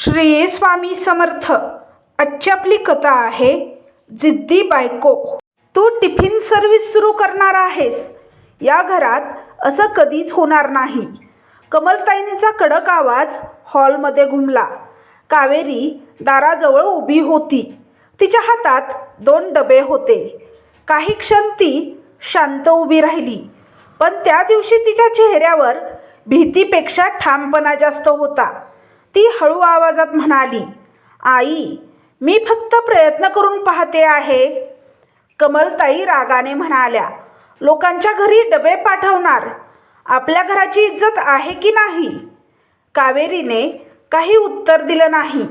श्री स्वामी समर्थ. आजची आपली कथा आहे जिद्दी बायको. तू टिफिन सर्व्हिस सुरू करणार आहेस. या घरात असं कधीच होणार नाही. कमलताईंचा कडक आवाज हॉलमध्ये घुमला. कावेरी दाराजवळ उभी होती. तिच्या हातात 2 डबे होते. काही क्षण ती शांत उभी राहिली, पण त्या दिवशी तिच्या चेहऱ्यावर भीतीपेक्षा ठामपणा जास्त होता. ती हळू आवाजात म्हणाली, आई, मी फक्त प्रयत्न करून पाहते आहे. कमलताई रागाने म्हणाल्या, लोकांच्या घरी डबे पाठवणार. आपल्या घराची इज्जत आहे की नाही? कावेरीने काही उत्तर दिलं नाही,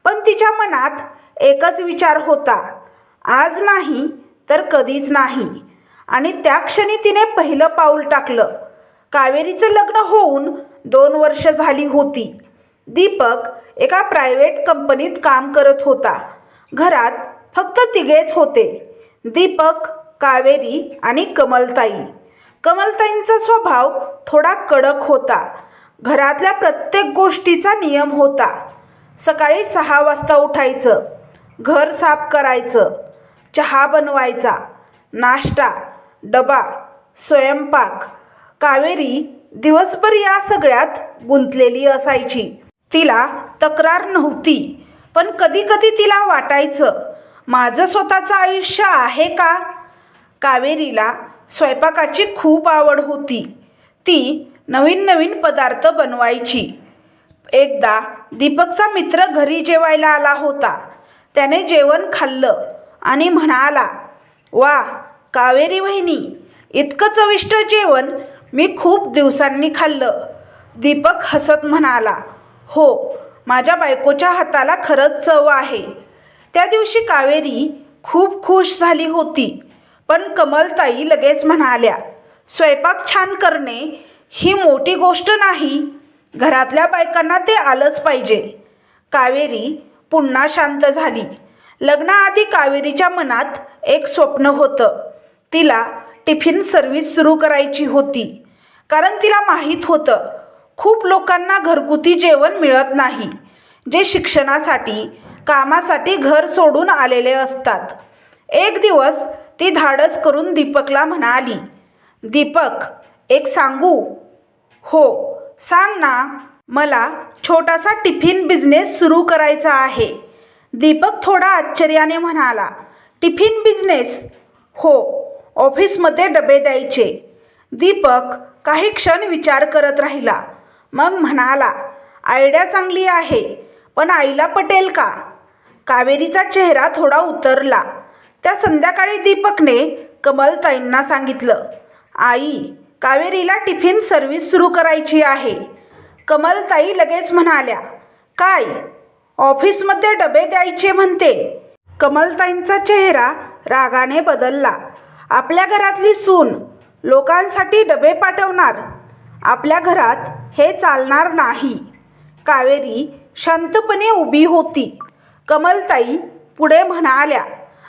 पण तिच्या मनात एकच विचार होता, आज नाही तर कधीच नाही. आणि त्या क्षणी तिने पहिलं पाऊल टाकलं. कावेरीचं लग्न होऊन 2 वर्ष झाली होती. दीपक एका प्रायव्हेट कंपनीत काम करत होता. घरात फक्त तिघेच होते, दीपक, कावेरी आणि कमलताई. कमलताईंचा स्वभाव थोडा कडक होता. घरातल्या प्रत्येक गोष्टीचा नियम होता. सकाळी 6 वाजता उठायचं, घर साफ करायचं, चहा बनवायचा, नाश्ता, डबा, स्वयंपाक. कावेरी दिवसभर या सगळ्यात गुंतलेली असायची. तिला तक्रार नव्हती, पण कधी कधी तिला वाटायचं, माझं स्वतःचं आयुष्य आहे का? कावेरीला स्वयंपाकाची खूप आवड होती. ती नवीन नवीन पदार्थ बनवायची. एकदा दीपकचा मित्र घरी जेवायला आला होता. त्याने जेवण खाल्लं आणि म्हणाला, वा कावेरी वहिनी, इतकं चविष्ट जेवण मी खूप दिवसांनी खाल्लं. दीपक हसत म्हणाला, हो, माझ्या बायकोच्या हाताला खरंच चव आहे. त्या दिवशी कावेरी खूप खुश झाली होती, पण कमलताई लगेच म्हणाल्या, स्वयंपाक छान करणे ही मोठी गोष्ट नाही. घरातल्या बायकांना ते आलंच पाहिजे. कावेरी पुन्हा शांत झाली. लग्नाआधी कावेरीच्या मनात एक स्वप्न होतं. तिला टिफिन सर्व्हिस सुरू करायची होती. कारण तिला माहीत होतं, खूप लोकांना घरगुती जेवण मिळत नाही, जे शिक्षणासाठी, कामासाठी घर सोडून आलेले असतात. एक दिवस ती धाडस करून दीपकला म्हणाली, दीपक, एक सांगू? हो, सांग ना. मला छोटासा टिफिन बिझनेस सुरू करायचा आहे. दीपक थोडा आश्चर्याने म्हणाला, टिफिन बिझनेस? हो, ऑफिसमध्ये डबे द्यायचे. दीपक काही क्षण विचार करत राहिला. मग म्हणाला, आयडिया चांगली आहे, पण आईला पटेल का? कावेरीचा चेहरा थोडा उतरला. त्या संध्याकाळी दीपकने कमलताईंना सांगितलं, आई, कावेरीला टिफिन सर्व्हिस सुरू करायची आहे. कमलताई लगेच म्हणाल्या, काय, ऑफिसमध्ये डबे द्यायचे म्हणते? कमलताईंचा चेहरा रागाने बदलला. आपल्या घरातली सून लोकांसाठी डबे पाठवणार? आपल्या घरात हे चालणार नाही. कावेरी शांतपणे उभी होती. कमलताई पुढे म्हणाल्या,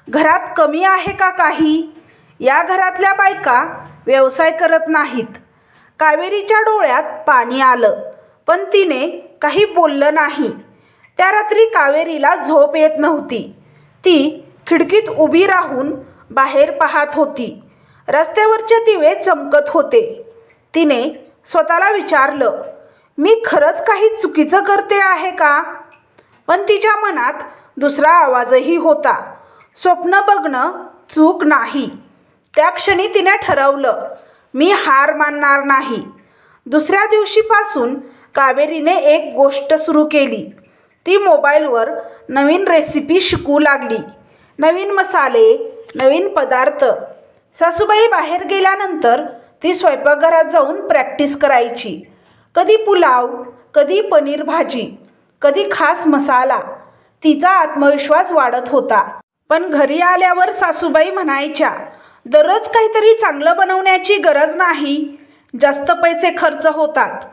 घरात कमी आहे का काही? या घरातल्या बायका व्यवसाय करत नाहीत. कावेरीच्या डोळ्यात पाणी आलं, पण तिने काही बोललं नाही. त्या रात्री कावेरीला झोप येत नव्हती. ती खिडकीत उभी राहून बाहेर पाहत होती. रस्त्यावरचे दिवे चमकत होते. तिने स्वतःला विचारलं, मी खरंच काही चुकीचं करते आहे का? पण तिच्या मनात दुसरा आवाजही होता, स्वप्न बघणं चूक नाही. त्या क्षणी तिने ठरवलं, मी हार मानणार नाही. दुसऱ्या दिवशीपासून कावेरीने एक गोष्ट सुरू केली. ती मोबाईलवर नवीन रेसिपी शिकू लागली. नवीन मसाले, नवीन पदार्थ. सासूबाई बाहेर गेल्यानंतर ती स्वयंपाकघरात जाऊन प्रॅक्टिस करायची. कधी पुलाव, कधी पनीर भाजी, कधी खास मसाला. तिचा आत्मविश्वास वाढत होता. पण घरी आल्यावर सासूबाई म्हणायच्या, दररोज काहीतरी चांगलं बनवण्याची गरज नाही, जास्त पैसे खर्च होतात.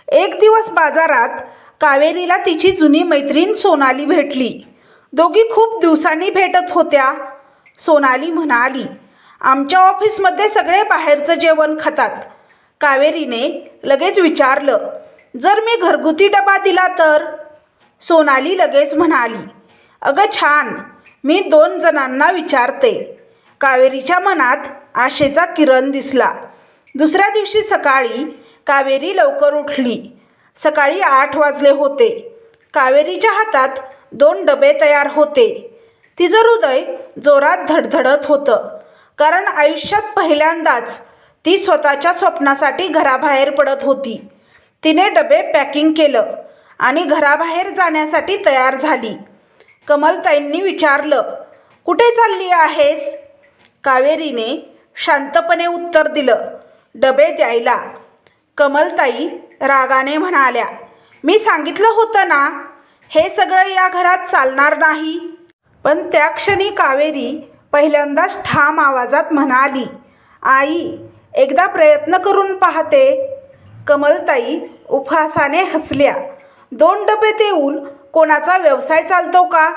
एक दिवस बाजारात कावेरीला तिची जुनी मैत्रीण सोनाली भेटली. दोघी खूप दिवसांनी भेटत होत्या. सोनाली म्हणाली, आमच्या ऑफिसमध्ये सगळे बाहेरचं जेवण खातात. कावेरीने लगेच विचारलं, जर मी घरगुती डबा दिला तर? सोनाली लगेच म्हणाली, अगं छान, मी 2 जणांना विचारते. कावेरीच्या मनात आशेचा किरण दिसला. दुसऱ्या दिवशी सकाळी कावेरी लवकर उठली. सकाळी 8 वाजले होते. कावेरीच्या हातात 2 डबे तयार होते. तिचं हृदय जोरात धडधडत होतं, कारण आयुष्यात पहिल्यांदाच ती स्वतःच्या स्वप्नासाठी घराबाहेर पडत होती. तिने डबे पॅकिंग केलं आणि घराबाहेर जाण्यासाठी तयार झाली. कमलताईंनी विचारलं, कुठे चालली आहेस? कावेरीने शांतपणे उत्तर दिलं, डबे द्यायला. कमलताई रागाने म्हणाल्या, मी सांगितलं होतं ना, हे सगळं या घरात चालणार नाही. पण त्या क्षणी कावेरी पहिल्यांदाच ठाम आवाजात म्हणाली, आई, एकदा प्रयत्न करून पाहते. कमलताई उपहासाने हसल्या. 2 डबे देऊन कोणाचा व्यवसाय चालतो का?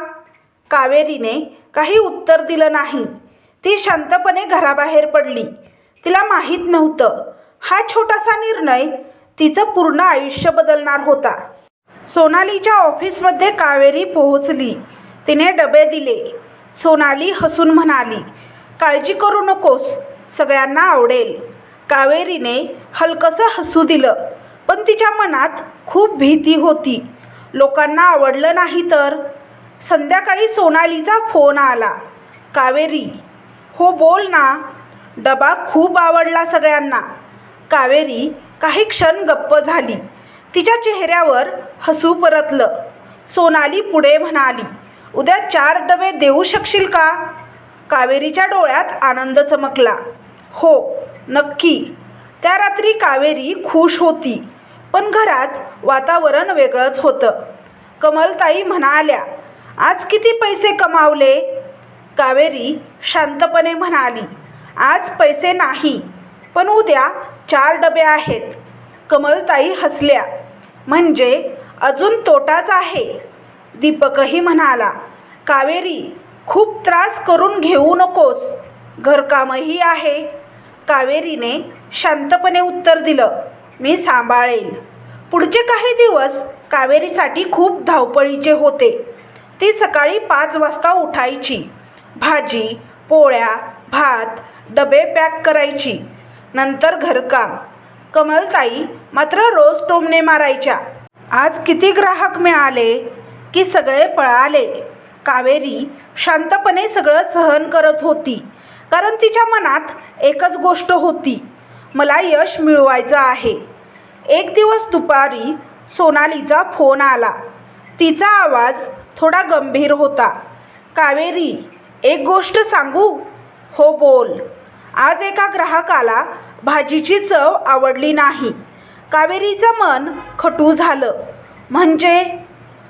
कावेरीने काही उत्तर दिलं नाही. ती शांतपणे घराबाहेर पडली. तिला माहीत नव्हतं, हा छोटासा निर्णय तिचं पूर्ण आयुष्य बदलणार होता. सोनालीच्या ऑफिसमध्ये कावेरी पोहोचली. तिने डबे दिले. सोनाली हसून म्हणाली, काळजी करू नकोस, सगळ्यांना आवडेल. कावेरीने हलकसं हसू दिलं, पण तिच्या मनात खूप भीती होती. लोकांना आवडलं नाही तर? संध्याकाळी सोनालीचा फोन आला. कावेरी, हो बोल ना. डबा खूप आवडला सगळ्यांना. कावेरी काही क्षण गप्प झाली. तिच्या चेहऱ्यावर हसू परतलं. सोनाली पुढे म्हणाली, उद्या 4 डबे देऊ शकशील का? कावेरीच्या डोळ्यात आनंद चमकला. हो, नक्की. त्या रात्री कावेरी खुश होती, पण घरात वातावरण वेगळंच होतं. कमलताई म्हणाल्या, आज किती पैसे कमावले? कावेरी शांतपणे म्हणाली, आज पैसे नाही, पण उद्या 4 डबे आहेत. कमलताई हसल्या, म्हणजे अजून तोटाच आहे. दीपकही म्हणाला, कावेरी, खूप त्रास करून घेऊ नकोस, घरकामही आहे. कावेरीने शांतपणे उत्तर दिलं, मी सांभाळेल. पुढचे काही दिवस कावेरीसाठी खूप धावपळीचे होते. ती सकाळी 5 वाजता उठायची. भाजी, पोळ्या, भात, डबे पॅक करायची. नंतर घरकाम. कमलताई मात्र रोज टोमणे मारायच्या, आज किती ग्राहक मिळाले की सगळे पळाले. कावेरी शांतपणे सगळं सहन करत होती, कारण तिच्या मनात एकच गोष्ट होती, मला यश मिळवायचं आहे. एक दिवस दुपारी सोनालीचा फोन आला. तिचा आवाज थोडा गंभीर होता. कावेरी, एक गोष्ट सांगू? हो बोल. आज एका ग्राहकाला भाजीची चव आवडली नाही. कावेरीचं मन खटू झालं. म्हणजे?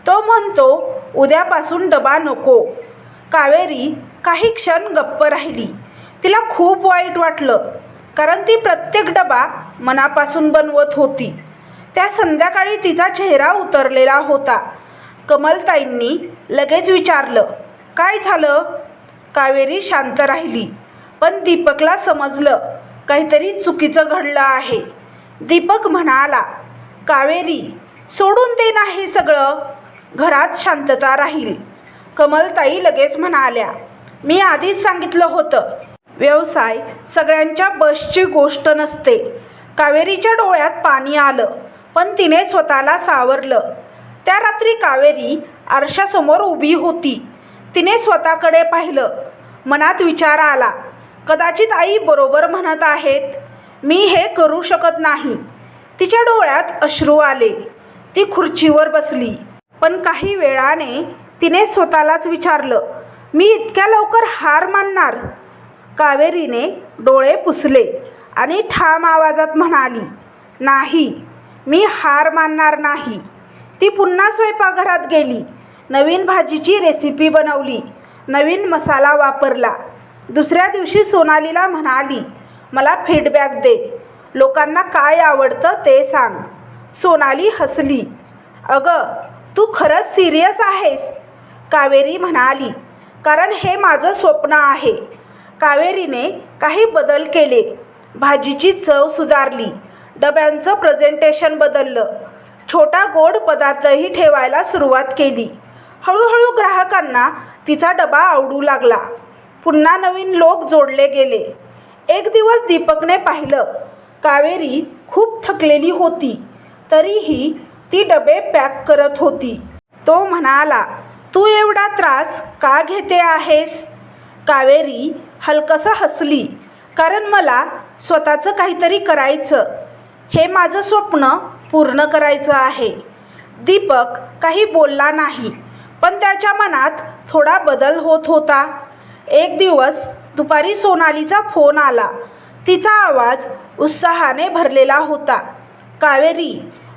तो म्हणतो उद्यापासून डबा नको. कावेरी काही क्षण गप्प राहिली. तिला खूप वाईट वाटलं, कारण ती प्रत्येक डबा मनापासून बनवत होती. त्या संध्याकाळी तिचा चेहरा उतरलेला होता. कमलताईंनी लगेच विचारलं, काय झालं? कावेरी शांत राहिली, पण दीपकला समजलं काहीतरी चुकीचं घडलं आहे. दीपक म्हणाला, कावेरी, सोडून दे ना हे सगळं, घरात शांतता राहील. कमलताई लगेच म्हणाल्या, मी आधीच सांगितलं होतं, व्यवसाय सगळ्यांच्या बसची गोष्ट नसते. कावेरीच्या डोळ्यात पाणी आलं, पण तिने स्वतःला सावरलं. त्या रात्री कावेरी आरशासमोर उभी होती. तिने स्वतःकडे पाहिलं. मनात विचार आला, कदाचित आई बरोबर म्हणत आहेत, मी हे करू शकत नाही. तिच्या डोळ्यात अश्रू आले. ती खुर्चीवर बसली, पण काही वेळाने तिने स्वतःलाच विचारलं, मी इतक्या लवकर हार मानणार? कावेरीने डोळे पुसले आणि ठाम आवाजात म्हणाली, नाही, मी हार मानणार नाही. ती पुन्हा स्वयंपाकघरात गेली. नवीन भाजीची रेसिपी बनवली. नवीन मसाला वापरला. दुसऱ्या दिवशी सोनालीला म्हणाली, मला फीडबॅक दे, लोकांना काय आवडतं ते सांग. सोनाली हसली, अगं, तू खरंच सिरियस आहेस? कावेरी म्हणाली, कारण हे माझं स्वप्न आहे. कावेरीने काही बदल केले. भाजीची चव सुधारली. डब्यांचं प्रेझेंटेशन बदललं. छोटा गोड पदार्थही ठेवायला सुरुवात केली. हळूहळू ग्राहकांना तिचा डबा आवडू लागला. पुन्हा नवीन लोक जोडले गेले. एक दिवस दीपकने पाहिलं, कावेरी खूप थकलेली होती, तरीही ती डबे पॅक करत होती. तो म्हणाला, तू एवढा त्रास का घेते आहेस? कावेरी हलकसं हसली, कारण मला स्वतःचं काहीतरी करायचं, हे माझं स्वप्न पूर्ण करायचं आहे. दीपक काही बोलला नाही, पण त्याच्या मनात थोडा बदल होत होता. एक दिवस दुपारी सोनालीचा फोन आला. तिचा आवाज उत्साहाने भरलेला होता. कावेरी,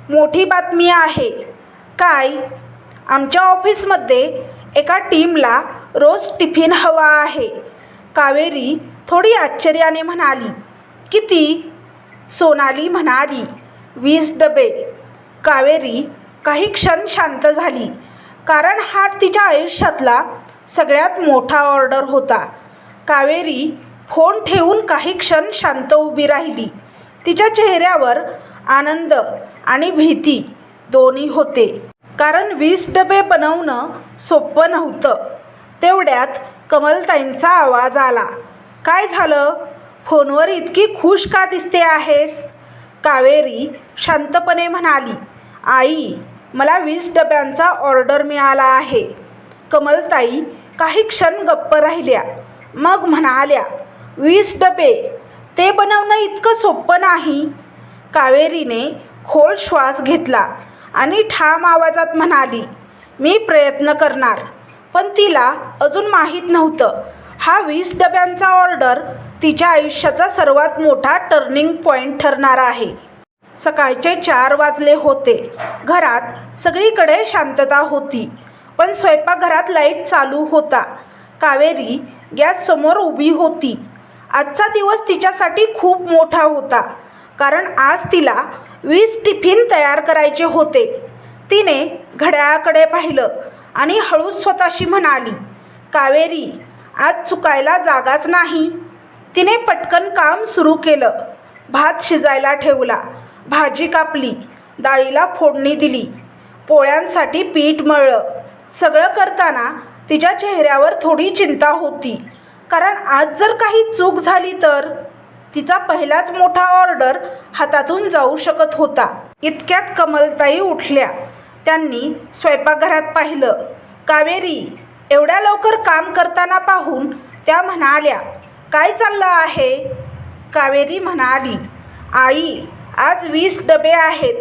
मोठी बातमी आहे. काय? आमच्या ऑफिसमध्ये एका टीमला रोज टिफिन हवा आहे. कावेरी थोडी आश्चर्याने म्हणाली. किती? सोनाली म्हणाली, 20 डबे. कावेरी काही क्षण शांत झाली, कारण हा तिच्या आयुष्यातला सगळ्यात मोठा ऑर्डर होता. कावेरी फोन ठेवून काही क्षण शांत उभी राहिली. तिच्या चेहऱ्यावर आनंद आणि भीती दोन्ही होते, कारण 20 डबे बनवणं सोपं नव्हतं. तेवढ्यात कमलताईंचा आवाज आला. काय झालं? फोनवर इतकी खुश का दिसते आहेस? कावेरी शांतपणे म्हणाली, आई, मला 20 डब्यांचा ऑर्डर मिळाला आहे. कमलताई काही क्षण गप्प राहिल्या, मग म्हणाल्या, 20 डबे? ते बनवणं इतकं सोपं नाही. कावेरीने खोल श्वास घेतला आणि ठाम आवाजात म्हणाली, मी प्रयत्न करणार. पण तिला अजून माहीत नव्हतं, हा 20 डब्यांचा ऑर्डर तिच्या आयुष्याचा सर्वात मोठा टर्निंग पॉईंट ठरणार आहे. सकाळचे 4 वाजले होते. घरात सगळीकडे शांतता होती, पण स्वयंपाकघरात लाईट चालू होता. कावेरी गॅससमोर उभी होती. आजचा दिवस तिच्यासाठी खूप मोठा होता, कारण आज तिला 20 टिफिन तयार करायचे होते. तिने घड्याळाकडे पाहिलं आणि हळूच स्वतःशी म्हणाली, कावेरी, आज चुकायला जागाच नाही. तिने पटकन काम सुरू केलं. भात शिजायला ठेवला, भाजी कापली, डाळीला फोडणी दिली, पोळ्यांसाठी पीठ मळलं. सगळं करताना तिच्या चेहऱ्यावर थोडी चिंता होती, कारण आज जर काही चूक झाली तर तिचा पहिलाच मोठा ऑर्डर हातातून जाऊ शकत होता. इतक्यात कमलताई उठल्या. त्यांनी स्वयंपाकघरात पाहिलं. कावेरी एवढ्या लवकर काम करताना पाहून त्या म्हणाल्या, काय चाललं आहे? कावेरी म्हणाली, आई, आज 20 डबे आहेत.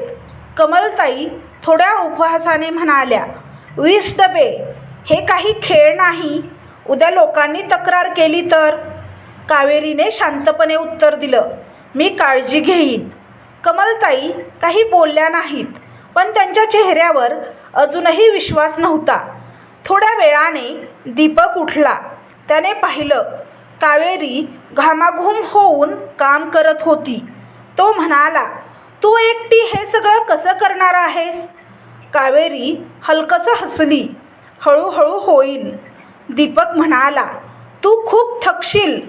कमलताई थोड्या उपहासाने म्हणाल्या, 20 डबे? हे काही खेळ नाही. उद्या लोकांनी तक्रार केली तर? कावेरीने शांतपणे उत्तर दिलं, मी काळजी घेईन. कमलताई काही बोलल्या नाहीत, पण त्यांच्या चेहऱ्यावर अजूनही विश्वास नव्हता. थोड्या वेळाने दीपक उठला. त्याने पाहिलं, कावेरी घामाघूम होऊन काम करत होती. तो म्हणाला, तू एकटी हे सगळं कसं करणार आहेस? कावेरी हलकसं हसली, हळूहळू होईल. दीपक म्हणाला, तू खूप थकशील.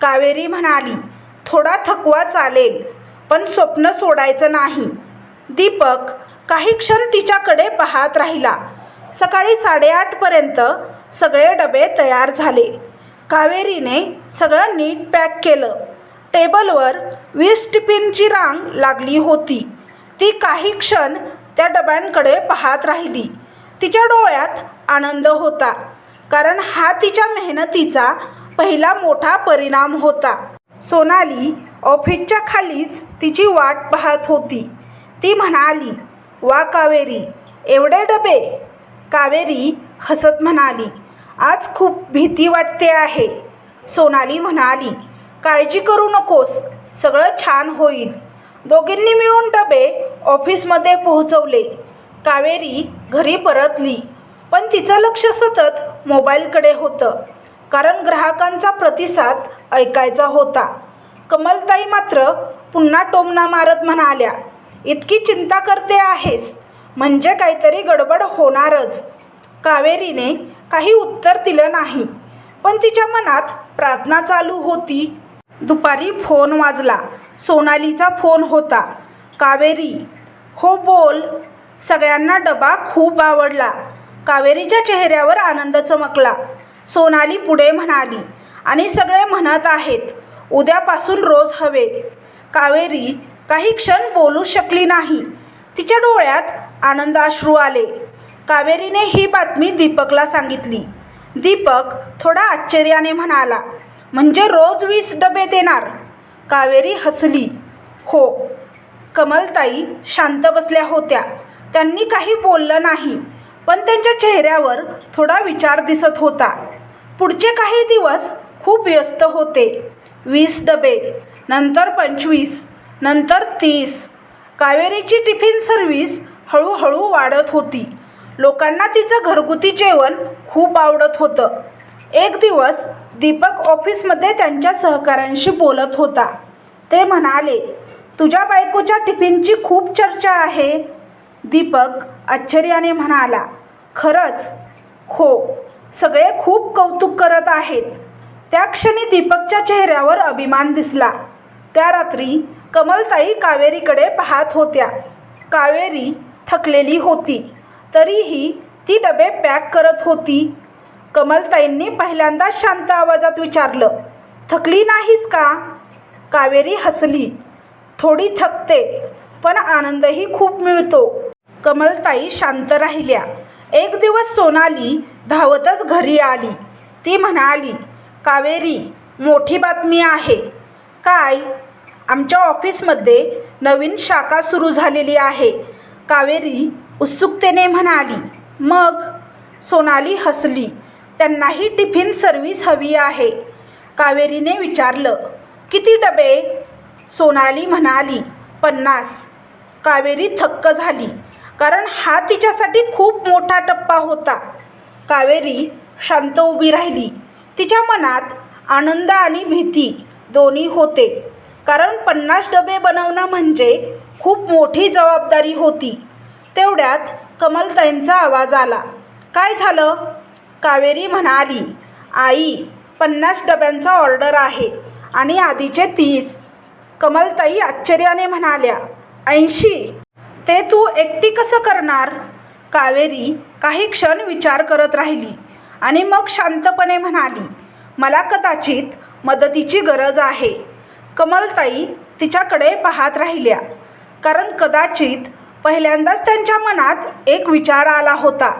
कावेरी म्हणाली, थोडा थकवा चालेल, पण स्वप्न सोडायचं नाही. दीपक काही क्षण तिच्याकडे पाहत राहिला. सकाळी 8:30 पर्यंत सगळे डबे तयार झाले. कावेरीने सगळं नीट पॅक केलं. टेबलवर 20 टिफिनची रांग लागली होती. ती काही क्षण त्या डब्यांकडे पाहत राहिली. तिच्या डोळ्यात आनंद होता, कारण हा तिच्या मेहनतीचा पहिला मोठा परिणाम होता. सोनाली ऑफिसच्या खालीच तिची वाट पाहत होती. ती म्हणाली, वा कावेरी, एवढे डबे? कावेरी हसत म्हणाली, आज खूप भीती वाटते आहे. सोनाली म्हणाली, काळजी करू नकोस, सगळं छान होईल. दोघींनी मिळून डबे ऑफिसमध्ये पोहोचवले. कावेरी घरी परतली, पण तिचं लक्ष सतत मोबाईलकडे होतं, कारण ग्राहकांचा प्रतिसाद ऐकायचा होता. कमलताई मात्र पुन्हा टोमणा मारत म्हणाल्या, इतकी चिंता करते आहेस म्हणजे काहीतरी गडबड होणारच. कावेरीने काही उत्तर दिलं नाही, पण तिच्या मनात प्रार्थना चालू होती. दुपारी फोन वाजला. सोनालीचा फोन होता. कावेरी, हो बोल. सगळ्यांना डबा खूप आवडला. कावेरीच्या चेहऱ्यावर आनंद चमकला. सोनाली पुढे म्हणाली, आणि सगळे म्हणत आहेत, उद्यापासून रोज हवे. कावेरी काही क्षण बोलू शकली नाही. तिच्या डोळ्यात आनंदाश्रू आले. कावेरीने ही बातमी दीपकला सांगितली. दीपक थोडा आश्चर्याने म्हणाला, म्हणजे रोज 20 डबे देणार? कावेरी हसली. हो. कमलताई शांत बसल्या होत्या. त्यांनी काही बोललं नाही, पण त्यांच्या चेहऱ्यावर थोडा विचार दिसत होता. पुढचे काही दिवस खूप व्यस्त होते. 20 डबे, नंतर 25, नंतर 30. कावेरीची टिफिन सर्व्हिस हळूहळू वाढत होती. लोकांना तिचं घरगुती जेवण खूप आवडत होतं. एक दिवस दीपक ऑफिसमध्ये त्यांच्या सहकाऱ्यांशी बोलत होता. ते म्हणाले, तुझ्या बायकोच्या टिफिनची खूप चर्चा आहे. दीपक आश्चर्याने म्हणाला, खरंच? हो, सगळे खूप कौतुक करत आहेत. त्या क्षणी दीपकच्या चेहऱ्यावर अभिमान दिसला. त्या रात्री कमलताई कावेरीकडे पाहत होत्या. कावेरी थकलेली होती, तरीही ती डबे पॅक करत होती. कमलताईंनी पहिल्यांदा शांत आवाजात विचारलं, थकली नाहीस का? कावेरी हसली. थोडी थकते, पण आनंदही खूप मिळतो. कमलताई शांत राहिल्या. एक दिवस सोनाली धावतच घरी आली. ती म्हणाली, कावेरी, मोठी बातमी आहे. काय? आमच्या ऑफिसमध्ये नवीन शाखा सुरू झालेली आहे. कावेरी उत्सुकतेने म्हणाली. मग? सोनाली हसली. त्यांनाही टिफिन सर्व्हिस हवी आहे. कावेरीने विचारलं, किती डबे? सोनाली म्हणाली, 50. कावेरी थक्क झाली, कारण हा तिच्यासाठी खूप मोठा टप्पा होता. कावेरी शांत उभी राहिली. तिच्या मनात आनंद आणि भीती दोन्ही होते, कारण 50 डबे बनवणं म्हणजे खूप मोठी जबाबदारी होती. तेवढ्यात कमलताईंचा आवाज आला. काय झालं? कावेरी म्हणाली, आई, 50 डब्यांचा ऑर्डर आहे आणि आधीचे 30. कमलताई आश्चर्याने म्हणाल्या, 80? ते तू एकटी कसं करणार? कावेरी काही क्षण विचार करत राहिली आणि मग शांतपणे म्हणाली, मला कदाचित मदतीची गरज आहे. कमलताई तिच्याकडे पाहत राहिल्या, कारण कदाचित पहिल्यांदाच त्यांच्या मनात एक विचार आला होता.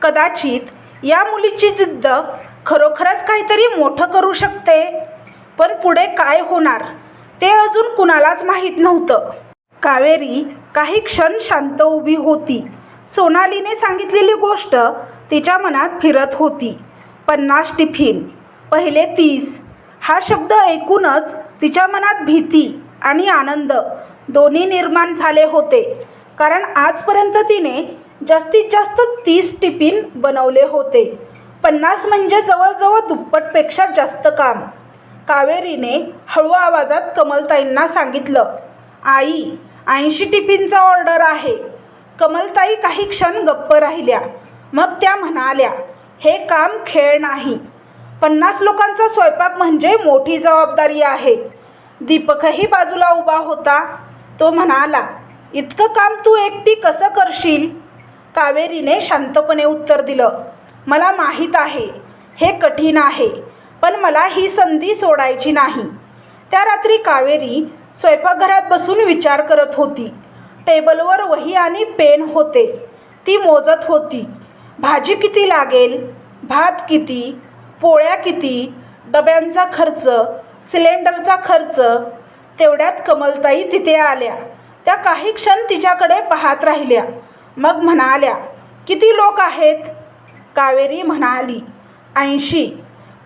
कदाचित या मुलीची जिद्द खरोखरच काहीतरी मोठं करू शकते. पण पुढे काय होणार ते अजून कुणालाच माहीत नव्हतं. कावेरी काही क्षण शांत उभी होती. सोनालीने सांगितलेली गोष्ट तिच्या मनात फिरत होती. 50 टिफिन, पहिले 30. हा शब्द ऐकूनच तिच्या मनात भीती आणि आनंद दोन्ही निर्माण झाले होते, कारण आजपर्यंत तिने जास्तीत जास्त 30 टिफिन बनवले होते. 50 म्हणजे जवळजवळ दुप्पटपेक्षा जास्त काम. कावेरीने हळू आवाजात कमलताईंना सांगितलं, आई, 80 टिफिनचा ऑर्डर आहे. कमलताई काही क्षण गप्प राहिल्या. मग त्या म्हणाल्या, हे काम खेळ नाही. 50 लोकांचा स्वयंपाक म्हणजे मोठी जबाबदारी आहे. दीपकही बाजूला उभा होता. तो म्हणाला, इतकं काम तू एकटी कसं करशील? कावेरीने शांतपणे उत्तर दिलं, मला माहीत आहे हे कठीण आहे, पण मला ही संधी सोडायची नाही. त्या रात्री कावेरी स्वयंपाकघरात बसून विचार करत होती. टेबलवर वही आणि पेन होते. ती मोजत होती. भाजी किती लागेल, भात किती, पोळ्या किती, डब्यांचा खर्च, सिलेंडरचा खर्च. तेवढ्यात कमलताई तिथे आल्या. त्या काही क्षण तिच्याकडे पाहत राहिल्या. मग म्हणाल्या, किती लोक आहेत? कावेरी म्हणाली, 80.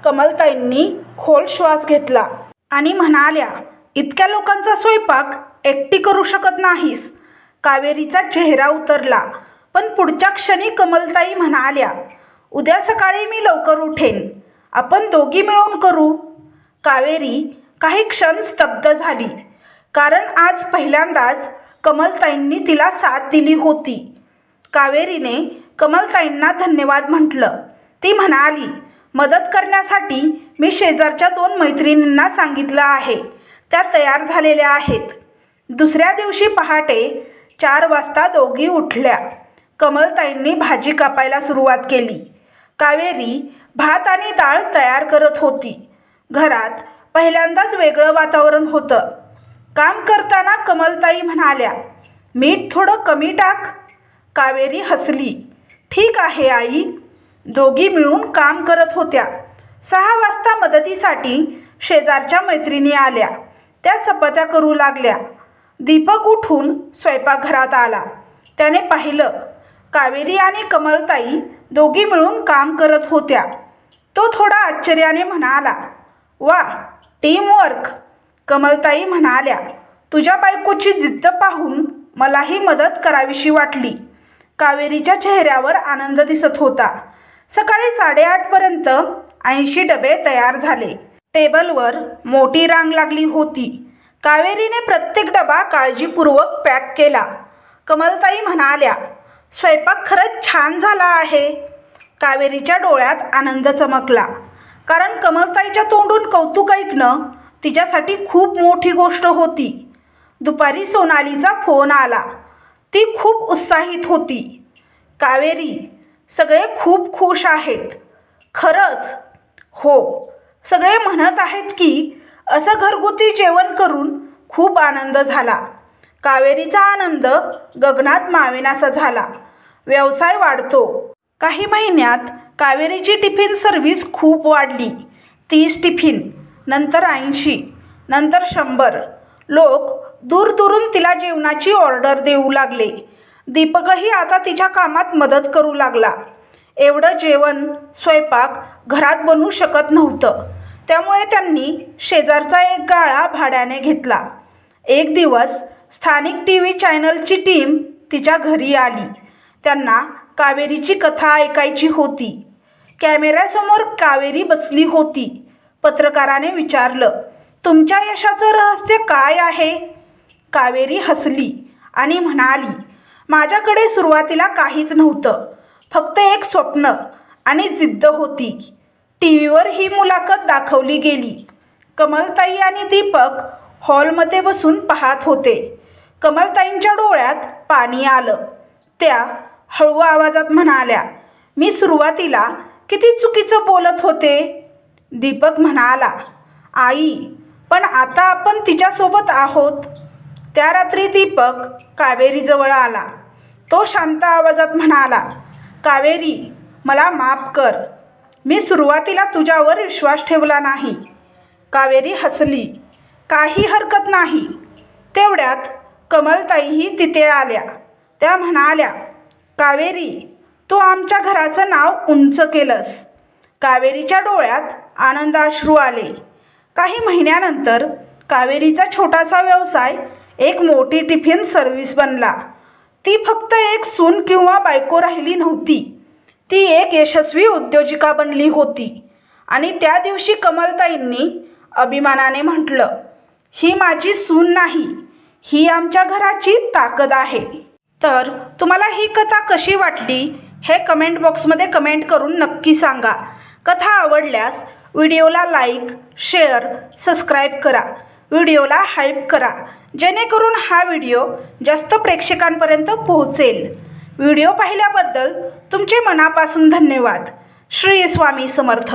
कमलताईंनी खोल श्वास घेतला आणि म्हणाल्या, इतक्या लोकांचा स्वयंपाक एकटी करू शकत नाहीस. कावेरीचा चेहरा उतरला, पण पुढच्या क्षणी कमलताई म्हणाल्या, उद्या सकाळी मी लवकर उठेन. आपण दोघी मिळून करू. कावेरी काही क्षण स्तब्ध झाली, कारण आज पहिल्यांदाच कमलताईंनी तिला साथ दिली होती. कावेरीने कमलताईंना धन्यवाद म्हटलं. ती म्हणाली, मदत करण्यासाठी मी शेजारच्या 2 मैत्रिणींना सांगितलं आहे. त्या तयार झालेल्या आहेत. दुसऱ्या दिवशी पहाटे 4 वाजता दोघी उठल्या. कमलताईंनी भाजी कापायला सुरुवात केली. कावेरी भात आणि डाळ तयार करत होती. घरात पहिल्यांदाच वेगळं वातावरण होतं. काम करताना कमलताई म्हणाल्या, मीठ थोडं कमी टाक. कावेरी हसली. ठीक आहे आई. दोघी मिळून काम करत होत्या. 6 वाजता मदतीसाठी शेजारच्या मैत्रिणी आल्या. त्या चपात्या करू लागल्या. दीपक उठून स्वयंपाकघरात आला. त्याने पाहिलं कावेरी आणि कमलताई दोघी मिळून काम करत होत्या. तो थोडा आश्चर्याने म्हणाला, वा, टीमवर्क. कमलताई म्हणाल्या, तुझ्या बायकोची जिद्द पाहून मलाही मदत करावीशी वाटली. कावेरीच्या चेहऱ्यावर आनंद दिसत होता. सकाळी 8:30 पर्यंत 80 डबे तयार झाले. टेबलवर मोठी रांग लागली होती. कावेरीने प्रत्येक डबा काळजीपूर्वक पॅक केला. कमलताई म्हणाल्या, स्वयंपाक खरंच छान झाला आहे. कावेरीच्या डोळ्यात आनंद चमकला. कारण कमलताईच्या तोंडून कौतुक ऐकणं तिच्यासाठी खूप मोठी गोष्ट होती. दुपारी सोनालीचा फोन आला. ती खूप उत्साहित होती. कावेरी, सगळे खूप खुश आहेत. खरंच? हो. सगळे म्हणत आहेत की असं घरगुती जेवण करून खूप आनंद झाला. कावेरीचा आनंद गगनात मावेनासा झाला. व्यवसाय वाढतो. काही महिन्यात कावेरीची टिफिन सर्व्हिस खूप वाढली. 30 टिफिन, नंतर 80, नंतर 100. लोक दूरदूरून तिला जेवणाची ऑर्डर देऊ लागले. दीपकही आता तिच्या कामात मदत करू लागला. एवढं जेवण, स्वयंपाक घरात बनवू शकत नव्हतं. त्यामुळे त्यांनी शेजारचा एक गाळा भाड्याने घेतला. एक दिवस स्थानिक TV चॅनलची टीम तिच्या घरी आली. त्यांना कावेरीची कथा ऐकायची होती. कॅमेऱ्यासमोर कावेरी बसली होती. पत्रकाराने विचारलं, तुमच्या यशाचं रहस्य काय आहे? कावेरी हसली आणि म्हणाली, माझ्याकडे सुरुवातीला काहीच नव्हतं. फक्त एक स्वप्न आणि जिद्द होती. टीव्हीवर ही मुलाखत दाखवली गेली. कमलताई आणि दीपक हॉलमध्ये बसून पाहत होते. कमलताईंच्या डोळ्यात पाणी आलं. त्या हळू आवाजात म्हणाल्या, मी सुरुवातीला किती चुकीचं बोलत होते. दीपक म्हणाला, आई, पण आता आपण तिच्यासोबत आहोत. त्या रात्री दीपक कावेरीजवळ आला. तो शांत आवाजात म्हणाला, कावेरी, मला माफ कर. मी सुरुवातीला तुझ्यावर विश्वास ठेवला नाही. कावेरी हसली. काही हरकत नाही. तेवढ्यात कमलताईही तिथे आल्या. त्या म्हणाल्या, कावेरी, तू आमच्या घराचं नाव उंच केलंस. कावेरीच्या डोळ्यात आनंदाश्रू आले. काही महिन्यानंतर कावेरीचा छोटासा व्यवसाय एक मोठी टिफिन सर्व्हिस बनला. ती फक्त एक सून किंवा बायको राहिली नव्हती. ती एक यशस्वी उद्योजिका बनली होती. आणि त्या दिवशी कमलताईंनी अभिमानाने म्हटलं, ही माझी सून नाही, ही आमच्या घराची ताकद आहे. तर तुम्हाला ही कथा कशी वाटली हे कमेंट बॉक्समध्ये कमेंट करून नक्की सांगा. कथा आवडल्यास व्हिडिओला लाईक, शेअर, सबस्क्राईब करा. व्हिडिओला हाईप करा, जेणेकरून हा व्हिडिओ जास्त प्रेक्षकांपर्यंत पोहोचेल. व्हिडिओ पाहिल्याबद्दल तुमचे मनापासून धन्यवाद. श्री स्वामी समर्थ.